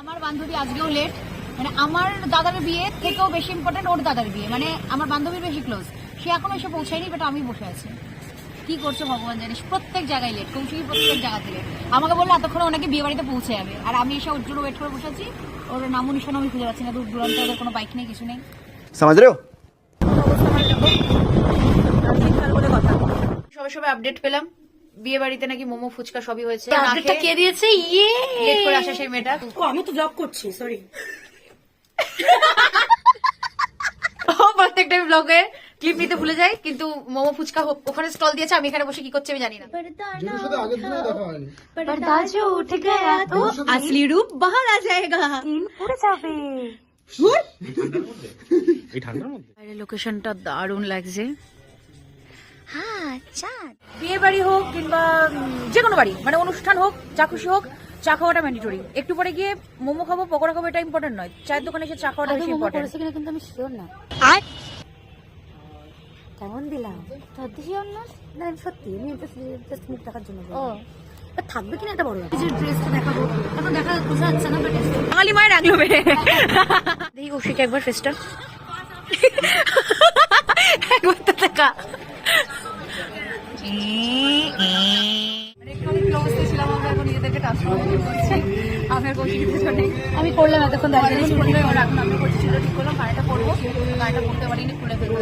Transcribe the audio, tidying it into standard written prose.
আমার বান্ধবী আজকেও লেট, মানে আমার দাদার বিয়ে থেকেও বেশি ইম্পর্টেন্ট ওর দাদার বিয়ে, মানে আমার বান্ধবীর বেশি ক্লোজ, সে এখনো এসে পৌঁছায়নি, বাট আমি বসে আছি। কি করছো ভগবান জানিস, প্রত্যেক জায়গায় লেট, কৌশিকী প্রত্যেক জায়গাতে লেট। আমাকে বললো এতক্ষণ ওনাকে বিয়ে বাড়িতে পৌঁছে যাবে, আর আমি এসে ওর জন্য ওয়েট করে বসে আছি। ওর নামও নিশান আমি খুঁজে পাচ্ছি না, দূর দূরান্তে ওদের কোনো বাইক নেই, কিছু নেই। समझ रहे हो? সবে সবে আপডেট পেলাম বিয়ে বাড়িতে নাকি মোমো ফুচকা সবই হয়েছে। আপডেটটা কে দিয়েছে? ইয়ে লেট করে আসে সেই মেয়েটা। ও আমি তো ব্লগ করছি, সরি। ও প্রত্যেকটা ব্লগে ক্লিপ নিতে ভুলে যায়, কিন্তু মোমো ফুচকা ওখানে স্টল দিয়েছে, আমি এখানে বসে কি করছি আমি জানি না। पर्दा जो उठ गया तो असली रूप बाहर आ जाएगा। পড়ে যাবে। বাইরের লোকেশনটা দারুণ লাগছে। হ্যাঁ চাঁদ। বিয়ে বাড়ি হোক কিংবা যে কোনো বাড়ি, মানে অনুষ্ঠান হোক, চা খুশি হোক, চা খাওয়াটা ম্যান্ডেটরি। একটু পরে গিয়ে মোমো খাবো, পকোড়া খাবো, এটা ইম্পর্টেন্ট নয়। চায়ের দোকানে এসে চা খাওয়াটা বেশি ইম্পর্টেন্ট। কিনা কিন্তু আমি শিওর না। আর কেমন দিলাম? তোর শিওর না? না আমি সত্যি, আমি জাস্ট মুখ দেখার জন্য বললাম। থাকবে কিনা একটা বড় ব্যাপার। যে ড্রেসটা দেখাবো, এখন দেখা বোঝা যাচ্ছে না, বাট বাঙালি মায়ের আগলো মেয়ে। দেখি কৌশিক একবার ফেসটা একবার তো দেখা। আমি করলাম এতক্ষণ দাঁড়িয়ে, এখন আমি করছি, ঠিক করলাম, গাড়িটা করবো, গাড়িটা করতে পারিনি, খুলে ফেলবো।